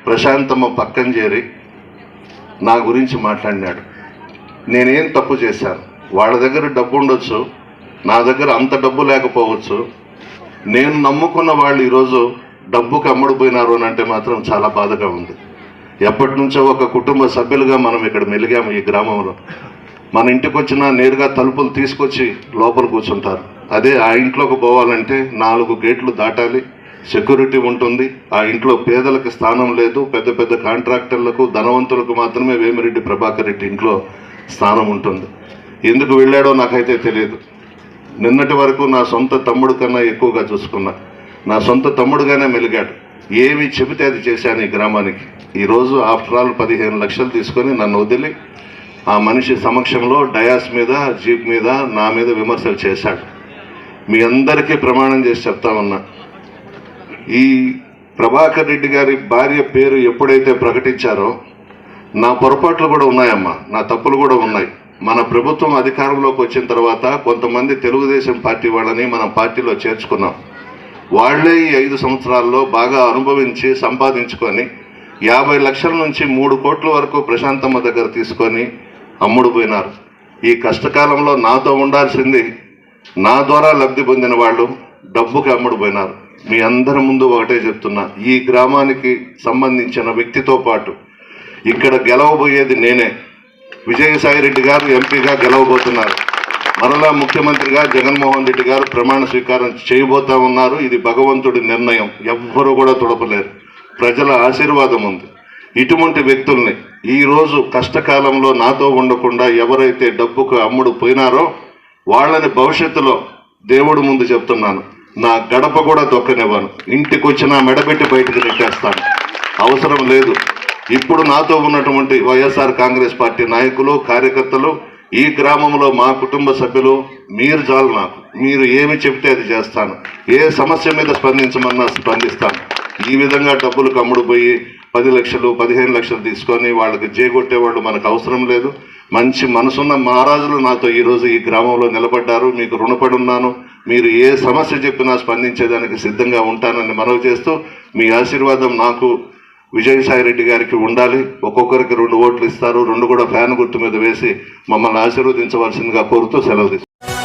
ప్రశాంతమ్మ పక్కన చేరి నా గురించి మాట్లాడినాడు. నేనేం తప్పు చేశాను? వాళ్ళ దగ్గర డబ్బు ఉండొచ్చు, నా దగ్గర అంత డబ్బు లేకపోవచ్చు. నేను నమ్ముకున్న వాళ్ళు ఈరోజు డబ్బుకి అమ్ముడుపోయినారు అని అంటే మాత్రం చాలా బాధగా ఉంది. ఎప్పటి నుంచో ఒక కుటుంబ సభ్యులుగా మనం ఇక్కడ మెలిగాము ఈ గ్రామంలో. మన ఇంటికి వచ్చినా నేరుగా తలుపులు తీసుకొచ్చి లోపల కూర్చుంటారు. అదే ఆ ఇంట్లోకి పోవాలంటే 4 గేట్లు దాటాలి, సెక్యూరిటీ ఉంటుంది. ఆ ఇంట్లో పేదలకు స్థానం లేదు. పెద్ద పెద్ద కాంట్రాక్టర్లకు, ధనవంతులకు మాత్రమే వేమిరెడ్డి ప్రభాకర్ రెడ్డి ఇంట్లో స్థానం ఉంటుంది. ఎందుకు వెళ్ళాడో నాకైతే తెలియదు. నిన్నటి వరకు నా సొంత తమ్ముడు కన్నా ఎక్కువగా చూసుకున్నా. నా సొంత తమ్ముడుగానే మెలిగాడు. ఏమి చెబితే అది చేశాను ఈ గ్రామానికి. ఈరోజు ఆఫ్టర్ ఆల్ 15 లక్షలు తీసుకొని నన్ను వదిలి ఆ మనిషి సమక్షంలో డయాస్ మీద, జీప్ మీద, నా మీద విమర్శలు చేశాడు. మీ అందరికీ ప్రమాణం చేసి చెప్తా ఉన్నా, ఈ ప్రభాకర్ రెడ్డి గారి భార్య పేరు ఎప్పుడైతే ప్రకటించారో నా పొరపాట్లు కూడా ఉన్నాయమ్మా, నా తప్పులు కూడా ఉన్నాయి. మన ప్రభుత్వం అధికారంలోకి వచ్చిన తర్వాత కొంతమంది తెలుగుదేశం పార్టీ వాళ్ళని మనం పార్టీలో చేర్చుకున్నాం. వాళ్లే ఈ 5 సంవత్సరాల్లో బాగా అనుభవించి సంపాదించుకొని 50 లక్షల నుంచి 3 కోట్ల వరకు ప్రశాంతమ్మ దగ్గర తీసుకొని అమ్ముడుపోయినారు. ఈ కష్టకాలంలో నాతో ఉండాల్సింది, నా ద్వారా లబ్ధి పొందిన వాళ్ళు డబ్బుకి అమ్ముడుపోయినారు. మీ అందరి ముందు ఒకటే చెప్తున్నా, ఈ గ్రామానికి సంబంధించిన వ్యక్తితో పాటు ఇక్కడ గెలవబోయేది నేనే. విజయసాయి రెడ్డి గారు ఎంపీగా గెలవబోతున్నారు. మరలా ముఖ్యమంత్రిగా జగన్మోహన్ రెడ్డి గారు ప్రమాణ స్వీకారం చేయబోతా ఉన్నారు. ఇది భగవంతుడి నిర్ణయం, ఎవ్వరూ కూడా తుడపలేరు. ప్రజల ఆశీర్వాదం ఉంది. ఇటువంటి వ్యక్తుల్ని ఈరోజు కష్టకాలంలో నాతో ఉండకుండా ఎవరైతే డబ్బుకు అమ్ముడు పోయినారో వాళ్ళని భవిష్యత్తులో దేవుడి ముందు చెప్తున్నాను, నా గడప కూడా దొక్కనివ్వను. ఇంటికి వచ్చినా మెడబెట్టి బయటకు నెట్టేస్తాను. అవసరం లేదు. ఇప్పుడు నాతో ఉన్నటువంటి వైఎస్ఆర్ కాంగ్రెస్ పార్టీ నాయకులు, కార్యకర్తలు, ఈ గ్రామంలో మా కుటుంబ సభ్యులు, మీరు చాలు నాకు. మీరు ఏమి చెప్తే అది చేస్తాను. ఏ సమస్య మీద స్పందించమన్నా స్పందిస్తాను. ఈ విధంగా డబ్బులకు అమ్ముడుపోయి 10 లక్షలు, 15 లక్షలు తీసుకొని వాళ్ళకి జేగొట్టేవాళ్ళు మనకు అవసరం లేదు. మంచి మనసున్న మహారాజులు నాతో ఈరోజు ఈ గ్రామంలో నిలబడ్డారు. మీకు రుణపడి ఉన్నాను. మీరు ఏ సమస్య చెప్పినా స్పందించేదానికి సిద్ధంగా ఉంటానని మనవి చేస్తూ, మీ ఆశీర్వాదం నాకు విజయసాయి రెడ్డి గారికి ఉండాలి. ఒక్కొక్కరికి 2 ఓట్లు ఇస్తారు. 2 కూడా ఫ్యాన్ గుర్తు మీద వేసి మమ్మల్ని ఆశీర్వదించవలసిందిగా కోరుతూ సెలవు తీసుకుంటాను.